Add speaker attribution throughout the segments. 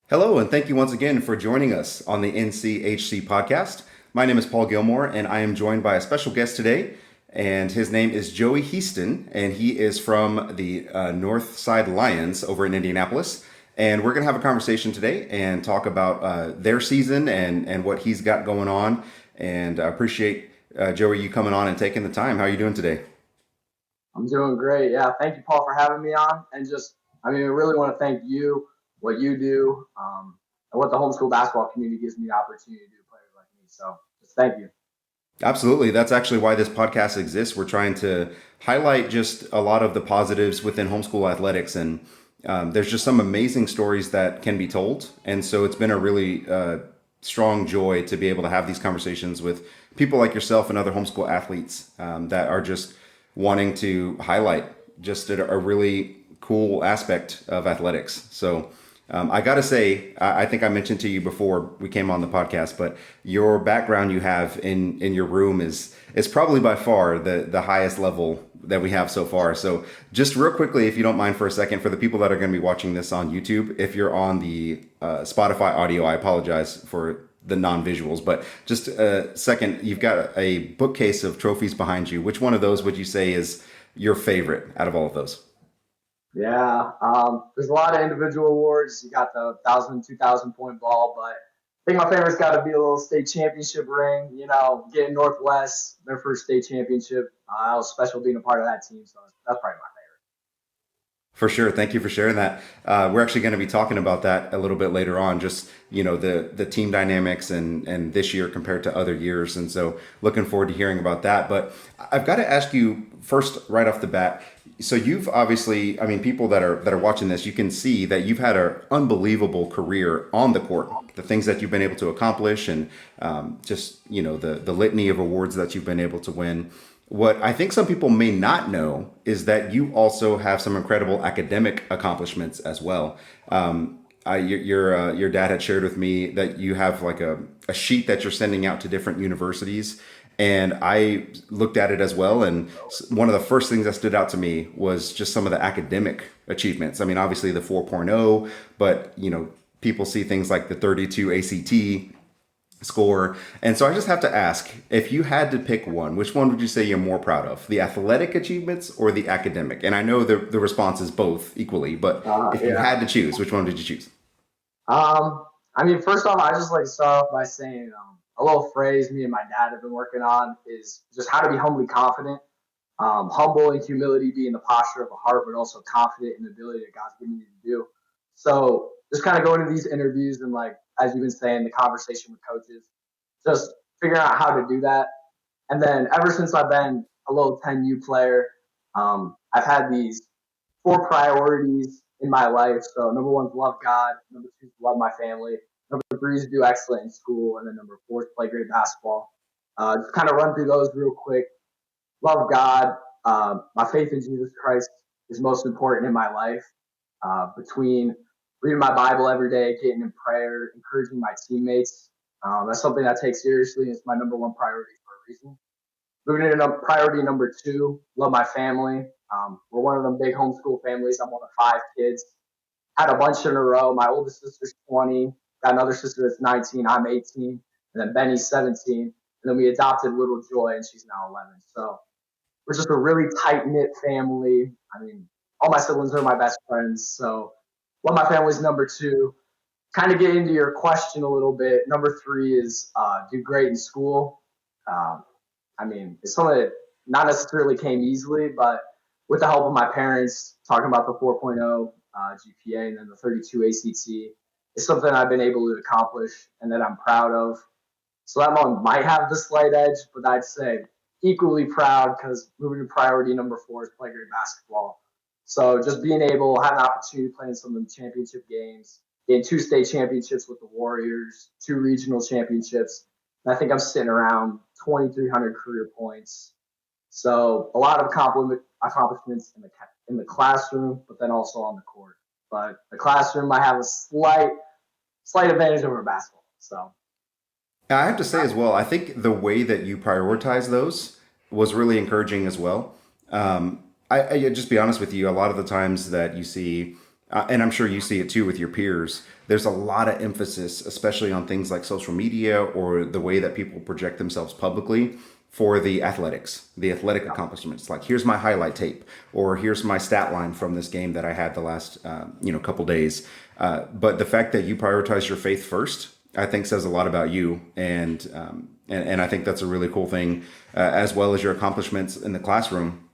Speaker 1: Hello, and thank you once again for joining us on the NCHC podcast. My name is Paul Gilmore, and I am joined by a special guest today, and his name is Joey Heaston, and he is from the North Side Lions over in Indianapolis. And we're going to have a conversation today and talk about their season and what he's got going on. And I appreciate Joey you coming on and taking the time. How are you doing today?
Speaker 2: I'm doing great. Yeah, thank you, Paul, for having me on. I really want to thank you, what you do, and what the homeschool basketball community gives me the opportunity to do with players like me. So just thank you.
Speaker 1: Absolutely. That's actually why this podcast exists. We're trying to highlight just a lot of the positives within homeschool athletics. And there's just some amazing stories that can be told. And so it's been a really strong joy to be able to have these conversations with people like yourself and other homeschool athletes that are just wanting to highlight just a really cool aspect of athletics. So I got to say, I think I mentioned to you before we came on the podcast, but your background you have in your room is probably by far the highest level that we have so far. So just real quickly, if you don't mind for a second, for the people that are going to be watching this on YouTube, if you're on the Spotify audio, I apologize for the non-visuals, but just a second, you've got a bookcase of trophies behind you. Which one of those would you say is your favorite out of all of those?
Speaker 2: Yeah, there's a lot of individual awards. You got the 1,000, 2,000 point ball, but I think my favorite's got to be a little state championship ring. Getting Northwest their first state championship. I was special being a part of that team, so that's probably my
Speaker 1: For sure. Thank you for sharing that. We're actually going to be talking about that a little bit later on, just, the team dynamics and this year compared to other years. And so looking forward to hearing about that. But I've got to ask you first, right off the bat. So you've obviously, I mean, people that are watching this, you can see that you've had an unbelievable career on the court. The things that you've been able to accomplish, and just the litany of awards that you've been able to win. What I think some people may not know is that you also have some incredible academic accomplishments as well. Your dad had shared with me that you have like a sheet that you're sending out to different universities. And I looked at it as well. And one of the first things that stood out to me was just some of the academic achievements. I mean, obviously the 4.0, but people see things like the 32 ACT score. And so I just have to ask, if you had to pick one, which one would you say you're more proud of? The athletic achievements or the academic? And I know the response is both equally, but if you
Speaker 2: favorite.
Speaker 1: had to choose, which one did you choose?
Speaker 2: First off, I just like to start off by saying a little phrase me and my dad have been working on is just how to be humbly confident. Humble and humility being the posture of a heart, but also confident in the ability that God's given you to do. So just kind of going to these interviews and like, as you've been saying, the conversation with coaches, just figuring out how to do that. And then ever since I've been a little 10U player, I've had these four priorities in my life. So number one is love God. Number two is love my family. Number three is do excellent in school. And then number four is play great basketball. Just kind of run through those real quick. Love God. My faith in Jesus Christ is most important in my life. Between reading my Bible every day, getting in prayer, encouraging my teammates, that's something I take seriously. It's my number one priority for a reason. Moving into priority number two, love my family. We're one of them big homeschool families. I'm one of five kids. Had a bunch in a row. My oldest sister's 20. Got another sister that's 19. I'm 18. And then Benny's 17. And then we adopted little Joy, and she's now 11. So we're just a really tight knit family. I mean, all my siblings are my best friends. So love my family's number two. Kind of get into your question a little bit. Number three is do great in school. Um, it's something that not necessarily came easily, but with the help of my parents, talking about the 4.0 GPA and then the 32 ACT, it's something I've been able to accomplish and that I'm proud of. So that one might have the slight edge, but I'd say equally proud because moving to priority number four is play great basketball. So just being able, having an opportunity to play in some of the championship games, getting two state championships with the Warriors, two regional championships. And I think I'm sitting around 2,300 career points. So a lot of accomplishments in the classroom, but then also on the court. But the classroom, I have a slight advantage over basketball. So
Speaker 1: I have to say as well, I think the way that you prioritize those was really encouraging as well. I just be honest with you, a lot of the times that you see And I'm sure you see it too with your peers. There's a lot of emphasis, especially on things like social media or the way that people project themselves publicly for the athletics, the athletic
Speaker 2: Yeah.
Speaker 1: accomplishments. Like, here's my highlight tape, or here's my stat line from this game that I had the last, couple days. But the fact that you prioritize your faith first, I think, says a lot about you, and I think that's a really cool thing, as well as your accomplishments in the classroom.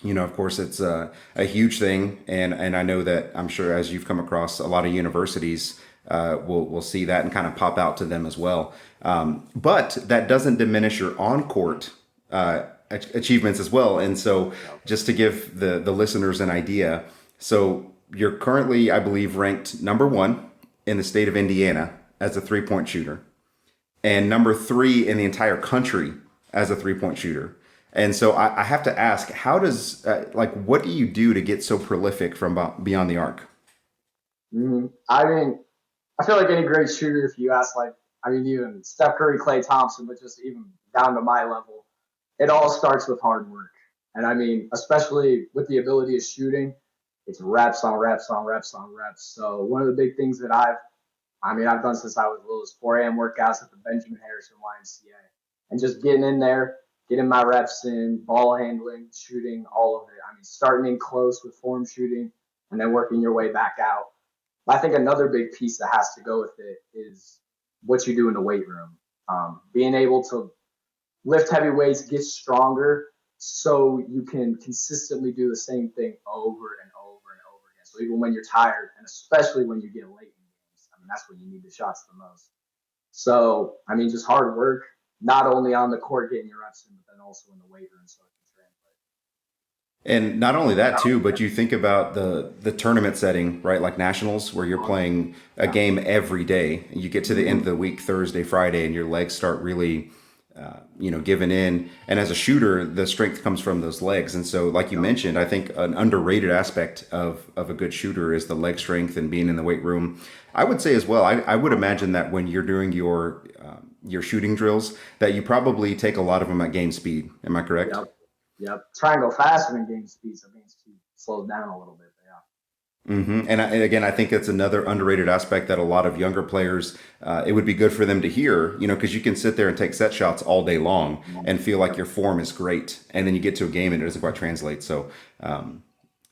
Speaker 1: Of course, it's a huge thing, and I know that I'm sure as you've come across a lot of universities, will see that and kind of pop out to them as well. But that doesn't diminish your on court achievements as well. And so,
Speaker 2: Yeah.
Speaker 1: just to give the listeners an idea, so you're currently, I believe, ranked number one in the state of Indiana as a 3-point shooter, and number three in the entire country as a 3-point shooter. And so I have to ask, how does what do you do to get so prolific from beyond the arc?
Speaker 2: I mean, I feel like any great shooter, if you ask, like, I mean, even Steph Curry, Klay Thompson, but just even down to my level, it all starts with hard work. And I mean, especially with the ability of shooting, it's reps on reps on reps on reps. So one of the big things that I've done since I was little is 4 a.m. workouts at the Benjamin Harrison YMCA, and just getting in there, getting my reps in, ball handling, shooting, all of it. I mean, starting in close with form shooting, and then working your way back out. I think another big piece that has to go with it is what you do in the weight room. Being able to lift heavy weights, get stronger, so you can consistently do the same thing over and over and over again. So even when you're tired, and especially when you get late in games, I mean, that's when you need the shots the most. So, I mean, just hard work, not only on the court getting your reps in, but then also in the weight room so it can
Speaker 1: And not only that too, but you think about the tournament setting, right? Like nationals, where you're
Speaker 2: translate.
Speaker 1: playing a game every day. You get to the end of
Speaker 2: Mm-hmm.
Speaker 1: the week, Thursday, Friday, and your legs start really, giving in. And as a shooter, the strength comes from those legs. And so, like you
Speaker 2: Yep.
Speaker 1: mentioned, I think an underrated aspect of a good shooter is the leg strength and being in the weight room. I would say as well. I would imagine that when you're doing your shooting drills, that you probably take a lot of them at game speed. Am I correct?
Speaker 2: Yep. Yep. Try and go faster than game speed, so game speed slows down a little bit. But yeah.
Speaker 1: And again, I think it's another underrated aspect that a lot of younger players, it would be good for them to hear, because you can sit there and take set shots all day long and feel like
Speaker 2: Yep.
Speaker 1: your form is great, and then you get to a game and it doesn't quite translate. So,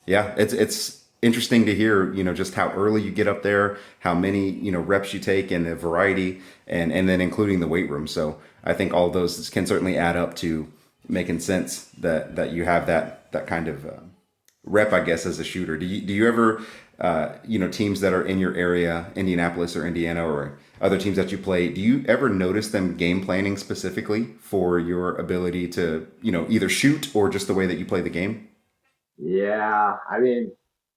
Speaker 1: yeah, it's interesting to hear, just how early you get up there, how many reps you take, and the variety, and then including the weight room. So I think all those can certainly add up to making sense that you have that kind of rep, I guess, as a shooter. Do you ever, teams that are in your area, Indianapolis or Indiana, or other teams that you play, do you ever notice them game planning specifically for your ability to, either shoot or just the way that you play the game?
Speaker 2: Yeah. I mean,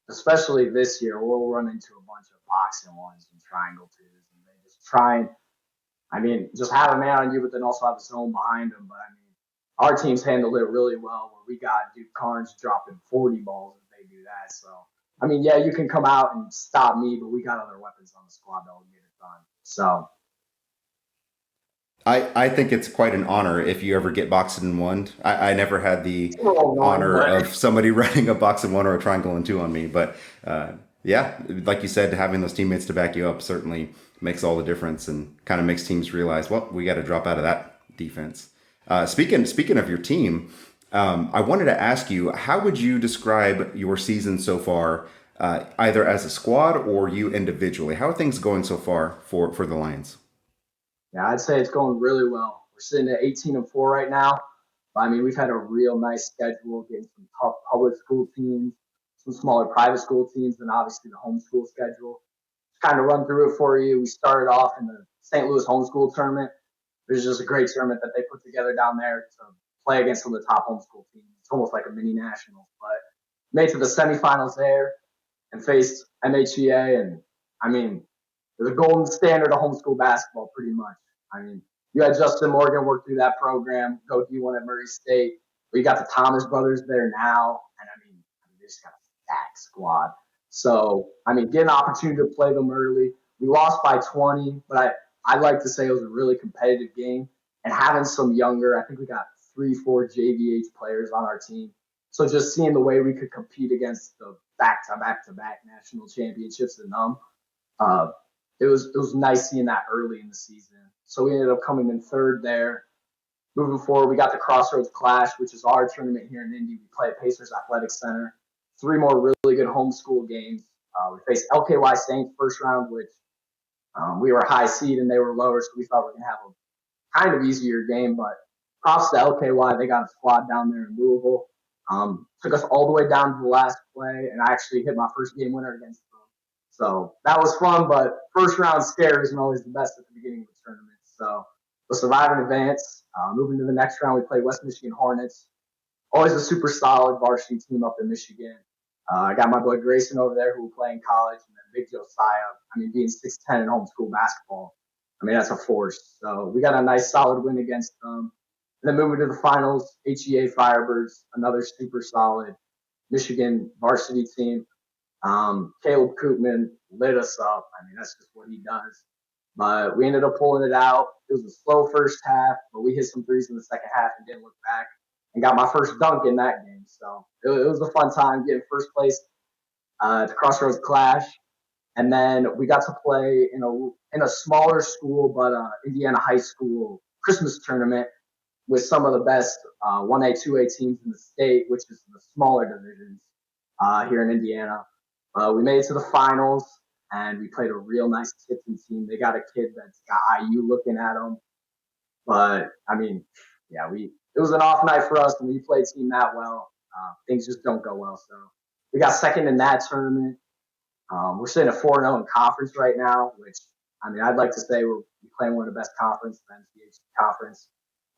Speaker 2: especially this year, we'll run into a bunch of boxing ones and triangle twos, and they just try and, I mean, just have a man on you, but then also have a zone behind them. But I mean, our teams handled it really well, where we got Duke Carnes dropping 40 balls if they do that. So, I mean, yeah, you can come out and stop me, but we got other weapons on the squad that will get it done. So,
Speaker 1: I think it's quite an honor if you ever get boxed in one. I never had the
Speaker 2: it's a little annoying,
Speaker 1: honor
Speaker 2: but
Speaker 1: of somebody running a box in one or a triangle and two on me, but yeah, like you said, having those teammates to back you up certainly makes all the difference and kind of makes teams realize, well, we got to drop out of that defense. Speaking of your team, I wanted to ask you, how would you describe your season so far, either as a squad or you individually? How are things going so far for the Lions?
Speaker 2: yeah, I'd say it's going really well. We're sitting at 18-4 right now. I mean, we've had a real nice schedule, getting some tough public school teams, some smaller private school teams, and obviously the homeschool schedule. Just kind of run through it for you. We started off in the St. Louis homeschool tournament. It was just a great tournament that they put together down there to play against some of the top homeschool teams. It's almost like a mini nationals, but made to the semifinals there and faced MHEA. And I mean, the golden standard of homeschool basketball, pretty much. I mean, you had Justin Morgan work through that program, go D1 at Murray State. We got the Thomas brothers there now, and I mean, they just got a stacked squad. So, I mean, get an opportunity to play them early. We lost by 20, but I'd like to say it was a really competitive game. And having some younger, I think we got 3, 4 JVH players on our team. So just seeing the way we could compete against the back-to-back-to-back national championships and uh, it was nice seeing that early in the season. So we ended up coming in third there. Moving forward, we got the Crossroads Clash, which is our tournament here in Indy. We play at Pacers Athletic Center. Three more really good homeschool games. We faced LKY Saints first round, which we were high seed and they were lower, so we thought we were going to have a kind of easier game. But props to LKY, they got a squad down there in Louisville. Took us all the way down to the last play, and I actually hit my first game winner against them. So that was fun, but first round scares isn't always the best at the beginning of the tournament. So we'll survive in advance. Moving to the next round, we play West Michigan Hornets. Always a super solid varsity team up in Michigan. I got my boy Grayson over there who will play in college, and then Big Josiah. I mean, being 6'10" in homeschool basketball, I mean, that's a force. So we got a nice solid win against them. And then moving to the finals, HEA Firebirds, another super solid Michigan varsity team. Caleb Koopman lit us up. I mean, that's just what he does. But we ended up pulling it out. It was a slow first half, but we hit some threes in the second half and didn't look back and got my first dunk in that game. So it was a fun time getting first place at the Crossroads Clash. And then we got to play in a smaller school, but Indiana high school Christmas tournament with some of the best 1A, 2A teams in the state, which is the smaller divisions here in Indiana. We made it to the finals, and we played a real nice Tipton team. They got a kid that's got IU looking at him. But, I mean, yeah, it was an off night for us, and we played team that well. Things just don't go well. So we got second in that tournament. We're sitting at 4-0 in conference right now, which, I mean, I'd like to say we're playing one of the best conference, the NCHC conference.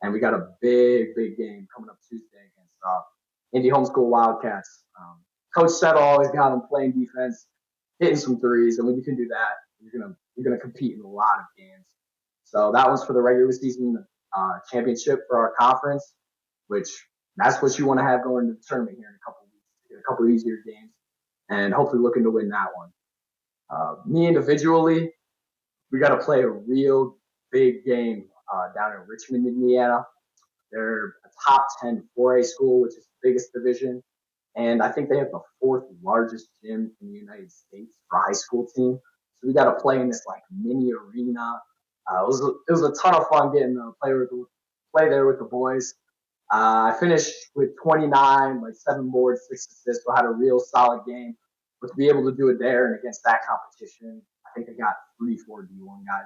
Speaker 2: And we got a big, big game coming up Tuesday against Indy Homeschool Wildcats. Coach Settle always got them playing defense, hitting some threes, and when you can do that, you're gonna compete in a lot of games. So that was for the regular season championship for our conference, which that's what you want to have going into the tournament here in a couple of weeks. Get a couple of easier games, and hopefully looking to win that one. Me individually, we got to play a real big game down in Richmond, Indiana. They're a top 10 4A school, which is the biggest division. And I think they have the fourth largest gym in the United States for a high school team. So we got to play in this like mini arena. It was a ton of fun getting to play there with the boys. I finished with 29, like 7 boards, 6 assists. So I had a real solid game. But to be able to do it there and against that competition, I think I got 3-4 D1 guys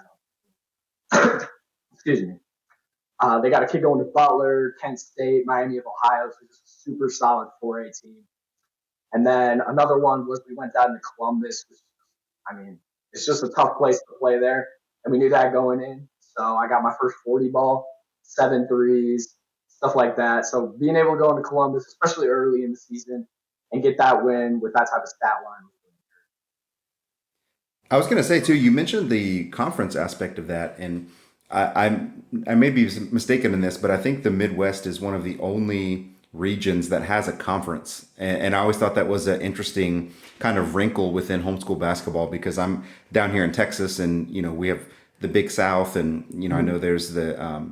Speaker 2: on. Excuse me. They got a kid going to Butler, Kent State, Miami of Ohio, so just a super solid 4A team. And then another one was we went down to Columbus, which, I mean, it's just a tough place to play there. And we knew that going in. So I got my first 40 ball, 7 threes, stuff like that. So being able to go into Columbus, especially early in the season, and get that win with that type of stat line.
Speaker 1: I was going to say too. You mentioned the conference aspect of that, and I may be mistaken in this, but I think the Midwest is one of the only regions that has a conference, and I always thought that was an interesting kind of wrinkle within homeschool basketball because I'm down here in Texas, and we have the Big South, and I know there's the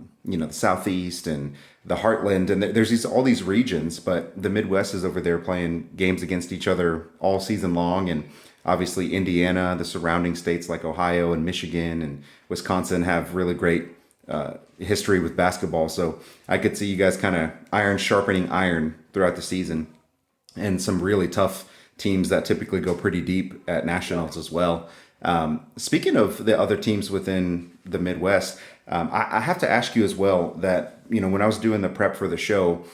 Speaker 1: Southeast and the Heartland, and there's all these regions, but the Midwest is over there playing games against each other all season long, and obviously Indiana, the surrounding states like Ohio and Michigan and Wisconsin have really great history with basketball. So I could see you guys kind of iron sharpening iron throughout the season, and some really tough teams that typically go pretty deep at nationals as well. Speaking of the other teams within the Midwest, I have to ask you as well that, when I was doing the prep for the show,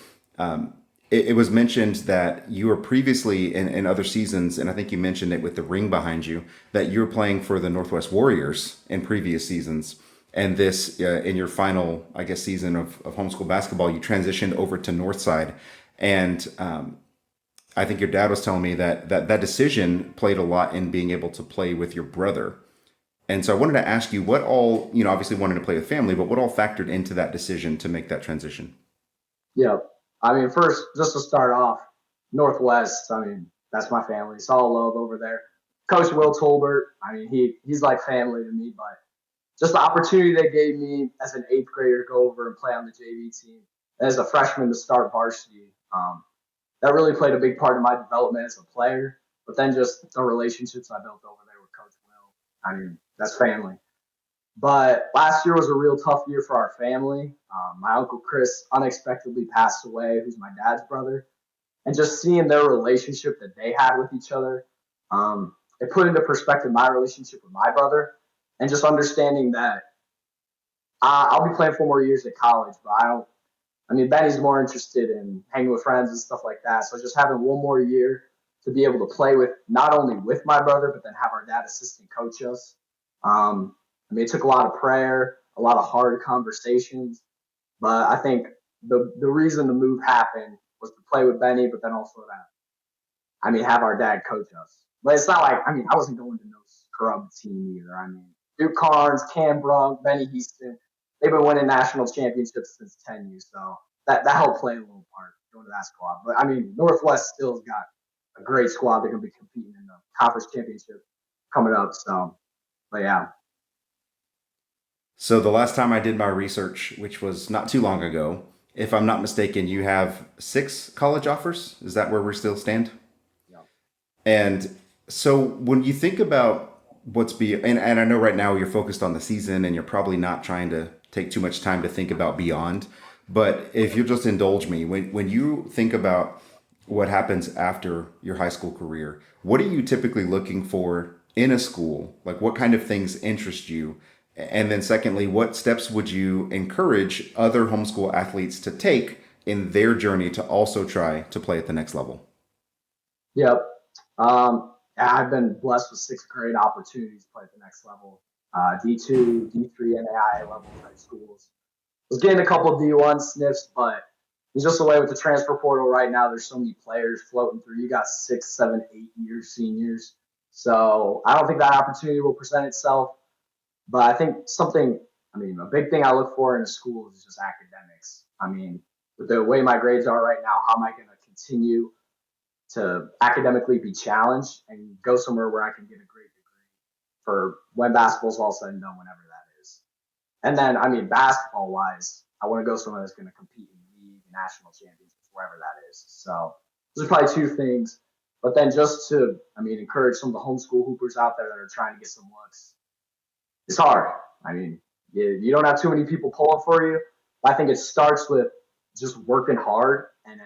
Speaker 1: it was mentioned that you were previously in other seasons, and I think you mentioned it with the ring behind you, that you were playing for the Northwest Warriors in previous seasons. And this, in your final, I guess, season of homeschool basketball, you transitioned over to Northside. And I think your dad was telling me that decision played a lot in being able to play with your brother. And so I wanted to ask you what all, obviously wanted to play with family, but what all factored into that decision to make that transition?
Speaker 2: Yeah. I mean, first, just to start off, Northwest, I mean, that's my family. It's all love over there. Coach Will Tolbert, I mean, he's like family to me, but just the opportunity they gave me as an 8th grader to go over and play on the JV team, as a freshman to start varsity. that really played a big part in my development as a player. But then just the relationships I built over there with Coach Will. I mean, that's family. But last year was a real tough year for our family. My uncle Chris unexpectedly passed away, who's my dad's brother, and just seeing their relationship that they had with each other, it put into perspective my relationship with my brother, and just understanding that I'll be playing 4 more years at college, but I don't. I mean, Benny's more interested in hanging with friends and stuff like that. So just having 1 more year to be able to play with not only with my brother, but then have our dad assistant coach us. I mean, it took a lot of prayer, a lot of hard conversations, but I think the reason the move happened was to play with Benny, but then also that I mean, have our dad coach us. But it's not like, I mean, I wasn't going to no scrub team either. I mean, Duke Carnes, Cam Brunk, Benny Heaston, they've been winning national championships since 10 years. So that helped play a little part going to that squad. But I mean, Northwest still's got a great squad. They're going to be competing in the conference championship coming up. So, but yeah.
Speaker 1: So the last time I did my research, which was not too long ago, if I'm not mistaken, you have 6 college offers. Is that where we still stand?
Speaker 2: Yeah.
Speaker 1: And so when you think about and I know right now you're focused on the season and you're probably not trying to take too much time to think about beyond, but if you'll just indulge me, when you think about what happens after your high school career, what are you typically looking for in a school? Like what kind of things interest you? And then secondly, what steps would you encourage other homeschool athletes to take in their journey to also try to play at the next level?
Speaker 2: Yep. Yeah, I've been blessed with sixth grade opportunities to play at the next level. D2, D3, NAIA level type schools. Was getting a couple of D1 sniffs, but it's just the way with the transfer portal right now. There's so many players floating through. You got 6, 7, 8 year seniors. So I don't think that opportunity will present itself. But I think a big thing I look for in a school is just academics. I mean, with the way my grades are right now, how am I going to continue to academically be challenged and go somewhere where I can get a great degree for when basketball's all said and done, whenever that is. And then, I mean, basketball wise, I want to go somewhere that's going to compete in league, national championships, wherever that is. So those are probably 2 things. But then just to, encourage some of the homeschool hoopers out there that are trying to get some looks. It's hard. I mean, you don't have too many people pulling for you. I think it starts with just working hard. And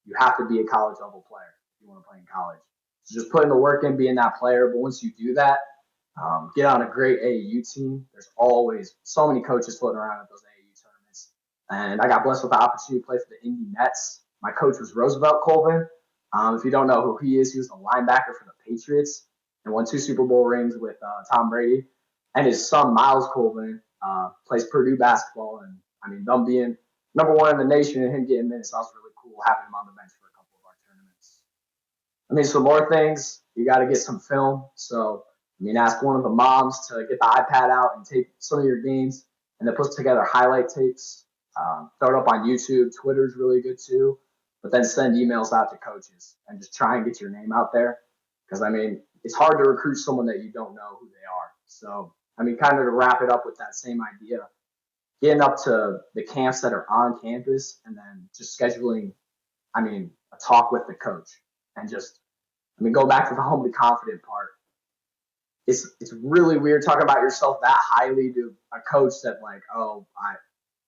Speaker 2: you have to be a college level player if you want to play in college. So just putting the work in, being that player. But once you do that, get on a great AAU team. There's always so many coaches floating around at those AAU tournaments. And I got blessed with the opportunity to play for the Indy Nets. My coach was Roosevelt Colvin. If you don't know who he is, he was a linebacker for the Patriots and won 2 Super Bowl rings with Tom Brady. And his son, Miles Colvin, plays Purdue basketball. And, them being number 1 in the nation and him getting minutes, that was really cool having him on the bench for a couple of our tournaments. Some more things, you got to get some film. So, ask one of the moms to get the iPad out and tape some of your games and then put together highlight tapes. Throw it up on YouTube. Twitter's really good too. But then send emails out to coaches and just try and get your name out there. Because, it's hard to recruit someone that you don't know who they are. So, kind of to wrap it up with that same idea, getting up to the camps that are on campus and then just scheduling, a talk with the coach and just, go back to the humbly confident part. It's really weird talking about yourself that highly to a coach that like, oh,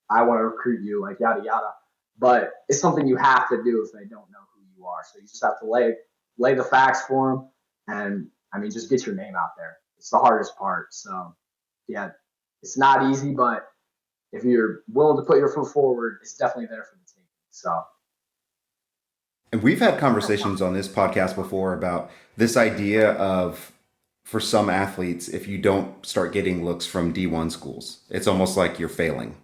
Speaker 2: I want to recruit you, like yada yada. But it's something you have to do if they don't know who you are. So you just have to lay the facts for them, and just get your name out there. It's the hardest part. So yeah, it's not easy, but if you're willing to put your foot forward, it's definitely there for the team. So.
Speaker 1: And we've had conversations on this podcast before about this idea of, for some athletes, if you don't start getting looks from D1 schools, it's almost like you're failing.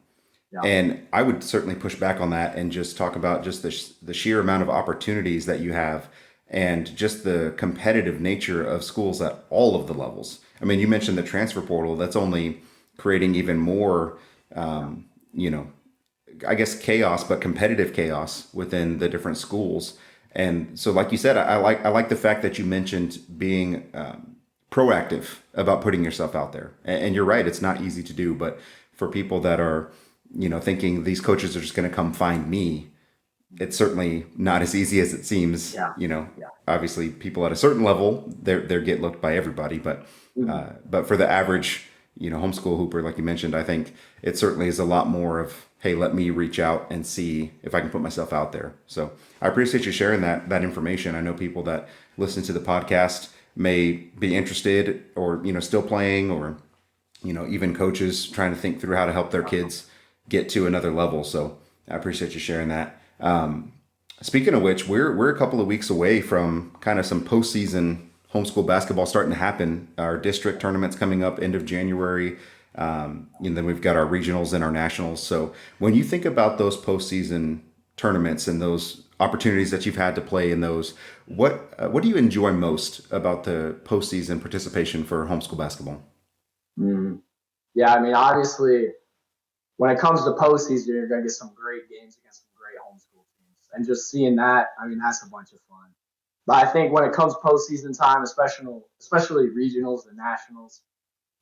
Speaker 2: Yeah.
Speaker 1: And I would certainly push back on that and just talk about just the sheer amount of opportunities that you have and just the competitive nature of schools at all of the levels. You mentioned the transfer portal. That's only creating even more, I guess chaos, but competitive chaos within the different schools. And so, like you said, I like the fact that you mentioned being proactive about putting yourself out there. And you're right, it's not easy to do, but for people that are, thinking these coaches are just going to come find me, it's certainly not as easy as it seems.
Speaker 2: Yeah. Yeah.
Speaker 1: Obviously, people at a certain level, they get looked by everybody,
Speaker 2: Mhm.
Speaker 1: but for the average, homeschool hooper, like you mentioned, I think it certainly is a lot more of, hey, let me reach out and see if I can put myself out there. So I appreciate you sharing that information. I know people that listen to the podcast may be interested, or still playing, or even coaches trying to think through how to help their kids get to another level. So I appreciate you sharing that. Speaking of which, we're a couple of weeks away from kind of some postseason homeschool basketball starting to happen. Our district tournaments coming up end of January, and then we've got our regionals and our nationals. So when you think about those postseason tournaments and those opportunities that you've had to play in those, what do you enjoy most about the postseason participation for homeschool basketball?
Speaker 2: Mhm. Yeah, I mean, obviously, when it comes to postseason, you're going to get some great games against some great homeschool teams. And just seeing that, I mean, that's a bunch of fun. But I think when it comes postseason time, especially regionals and nationals,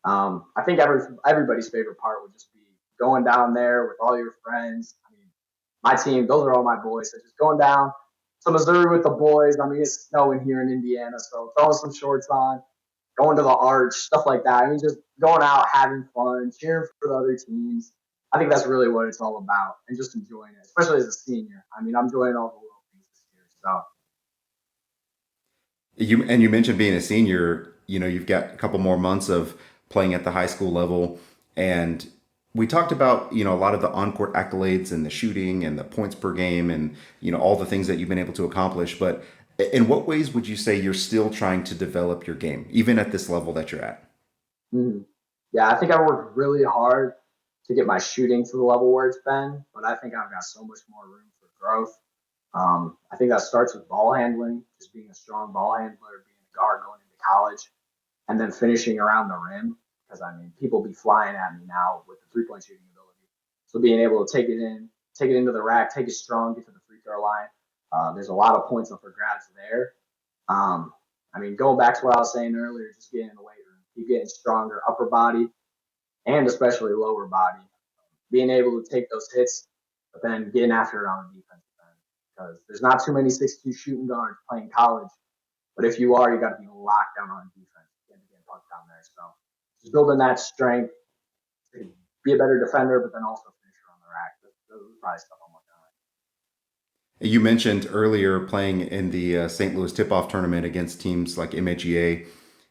Speaker 2: I think everybody's favorite part would just be going down there with all your friends. I mean, my team, those are all my boys. So just going down to Missouri with the boys. I mean, it's snowing here in Indiana, so throwing some shorts on, going to the arch, stuff like that. I mean, just going out, having fun, cheering for the other teams. I think that's really what it's all about, and just enjoying it, especially as a senior. I mean, I'm enjoying all the little things this year. So,
Speaker 1: You mentioned being a senior. You've got a couple more months of playing at the high school level, and we talked about a lot of the on-court accolades and the shooting and the points per game, and all the things that you've been able to accomplish. But in what ways would you say you're still trying to develop your game, even at this level that you're at?
Speaker 2: mhm. Yeah, I think I worked really hard to get my shooting to the level where it's been, but I think I've got so much more room for growth. I think that starts with ball handling, just being a strong ball handler, being a guard going into college, and then finishing around the rim. Because I mean, people be flying at me now with the 3 point shooting ability. So being able to take it into the rack, take it strong, get to the free throw line. There's a lot of points up for grabs there. Um, I mean, going back to what I was saying earlier, just getting in the weight room, keep getting stronger, upper body and especially lower body, being able to take those hits, but then getting after it on the defensive end. Because there's not too many 6'2" shooting guards playing college, but if you are, you got to be locked down on defense. You can't be getting pucked down there. So just building that strength to be a better defender, but then also finish on the rack. Those are probably stuff I'm working on.
Speaker 1: You mentioned earlier playing in the St. Louis tip-off tournament against teams like MHEA.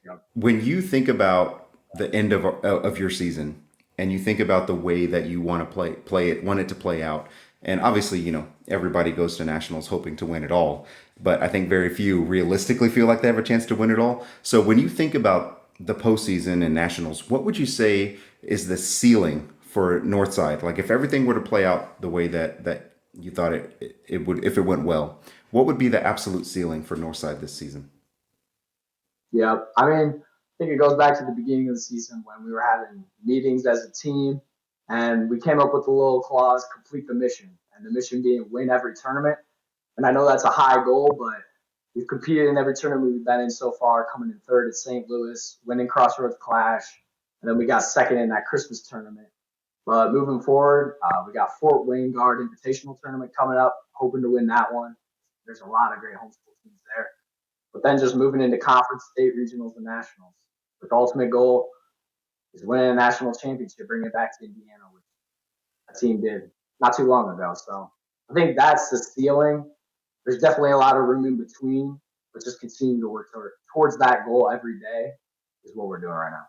Speaker 2: Yep.
Speaker 1: When you think about the end of your season, and you think about the way that you want to want it to play out, and obviously everybody goes to nationals hoping to win it all, but I think very few realistically feel like they have a chance to win it all. So when you think about the postseason and nationals, what would you say is the ceiling for Northside? Like if everything were to play out the way that you thought it would, if it went well, what would be the absolute ceiling for Northside this season?
Speaker 2: Yeah, I mean, I think it goes back to the beginning of the season when we were having meetings as a team, and we came up with a little clause: complete the mission, and the mission being win every tournament. And I know that's a high goal, but we've competed in every tournament we've been in so far, coming in third at St. Louis, winning Crossroads Clash, and then we got second in that Christmas tournament. But moving forward, we got Fort Wayne Guard Invitational Tournament coming up, hoping to win that one. There's a lot of great homeschool teams there. But then just moving into conference, state, regionals, and nationals. But the ultimate goal is winning a national championship, bringing it back to Indiana, which a team did not too long ago. So I think that's the ceiling. There's definitely a lot of room in between, but just continue to work towards that goal every day is what we're doing right now.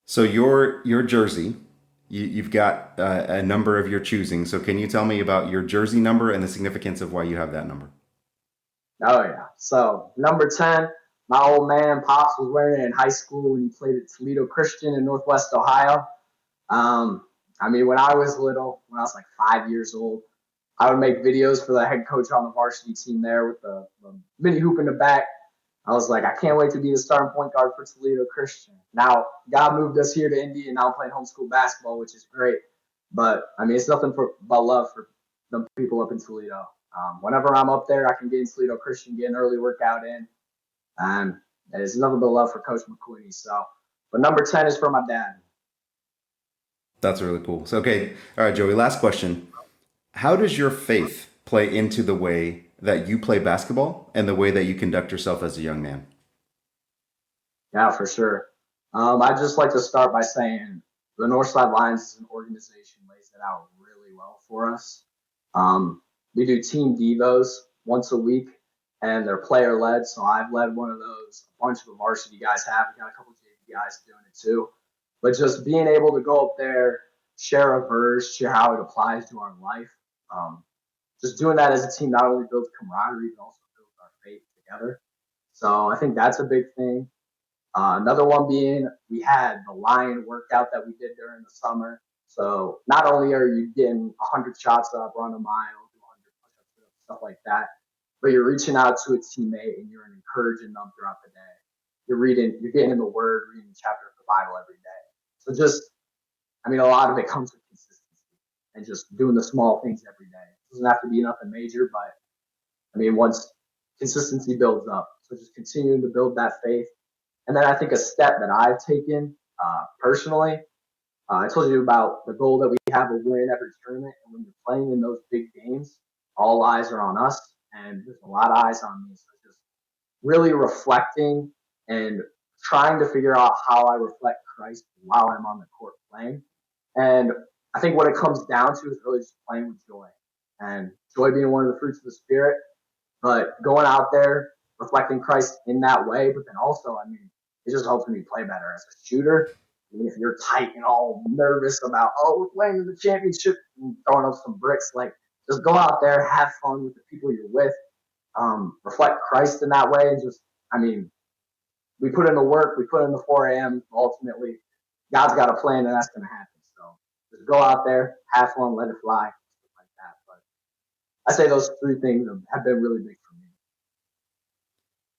Speaker 1: So your jersey, you've got a number of your choosing. So can you tell me about your jersey number and the significance of why you have that number?
Speaker 2: Oh yeah. So number 10, my old man Pops was wearing it in high school when he played at Toledo Christian in Northwest Ohio. Um, I mean, when I was little, when I was like 5 years old, I would make videos for the head coach on the varsity team there with the mini hoop in the back. I was like, I can't wait to be the starting point guard for Toledo Christian. Now, God moved us here to Indy, and now I'm playing homeschool basketball, which is great. But I mean, it's nothing but love for the people up in Toledo. Whenever I'm up there, I can get in Toledo Christian, get an early workout in, and it's nothing but love for Coach McQueen. So, but number 10 is for my dad.
Speaker 1: That's really cool. So okay, all right, Joey. Last question: How does your faith play into the way that you play basketball and the way that you conduct yourself as a young man?
Speaker 2: Yeah, for sure. I'd just like to start by saying the Northside Lions as an organization lays it out really well for us. We do team devos once a week, and they're player led. So I've led one of those. A bunch of the varsity guys have. We got a couple of JV guys doing it too. But just being able to go up there, share a verse, share how it applies to our life. Um, just doing that as a team not only builds camaraderie but also builds our faith together. So I think that's a big thing. Another one being we had the Lion workout that we did during the summer. So not only are you getting 100 shots up, run a mile, do 100 push-ups, stuff like that, but you're reaching out to a teammate and you're encouraging them throughout the day. You're getting in the Word, reading a chapter of the Bible every day. So just, I mean, a lot of it comes with consistency and just doing the small things every day. It doesn't have to be nothing major, but I mean, once consistency builds up, so just continuing to build that faith. And then I think a step that I've taken personally, I told you about the goal that we have of winning every tournament. And when you're playing in those big games, all eyes are on us, and there's a lot of eyes on me. So just really reflecting and trying to figure out how I reflect Christ while I'm on the court playing. And I think what it comes down to is really just playing with joy, and joy being one of the fruits of the Spirit. But going out there, reflecting Christ in that way, but then also, I mean, it just helps me play better as a shooter. Even if you're tight and all nervous about, oh, we're playing in the championship and throwing up some bricks, like just go out there, have fun with the people you're with, reflect Christ in that way, and just, I mean, we put in the work, we put in the 4 a.m. Ultimately, God's got a plan, and that's going to happen. So just go out there, have fun, let it fly, stuff like that. But I say those three things have been really big for me.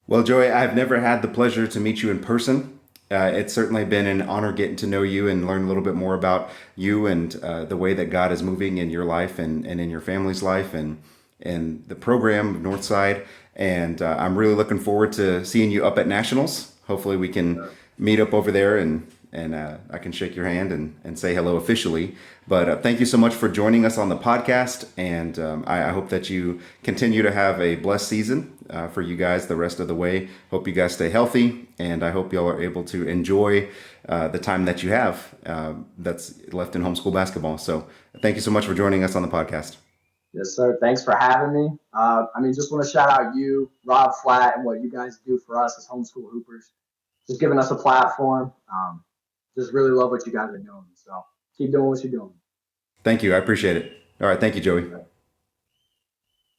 Speaker 1: Well, Joey, I've never had the pleasure to meet you in person. It's certainly been an honor getting to know you and learn a little bit more about you and the way that God is moving in your life and in your family's life and the program Northside. And I'm really looking forward to seeing you up at Nationals. Hopefully, we can meet up over there and I can shake your hand and say hello officially. But thank you so much for joining us on the podcast. And I hope that you continue to have a blessed season for you guys the rest of the way. Hope you guys stay healthy. And I hope y'all are able to enjoy the time that you have that's left in homeschool basketball. So thank you so much for joining us on the podcast.
Speaker 2: Yes, sir. Thanks for having me. I mean, just want to shout out you, Rob Flatt, and what you guys do for us as homeschool hoopers. Just giving us a platform. Just really love what you guys are doing. So keep doing what you're doing.
Speaker 1: Thank you. I appreciate it. All right. Thank you, Joey.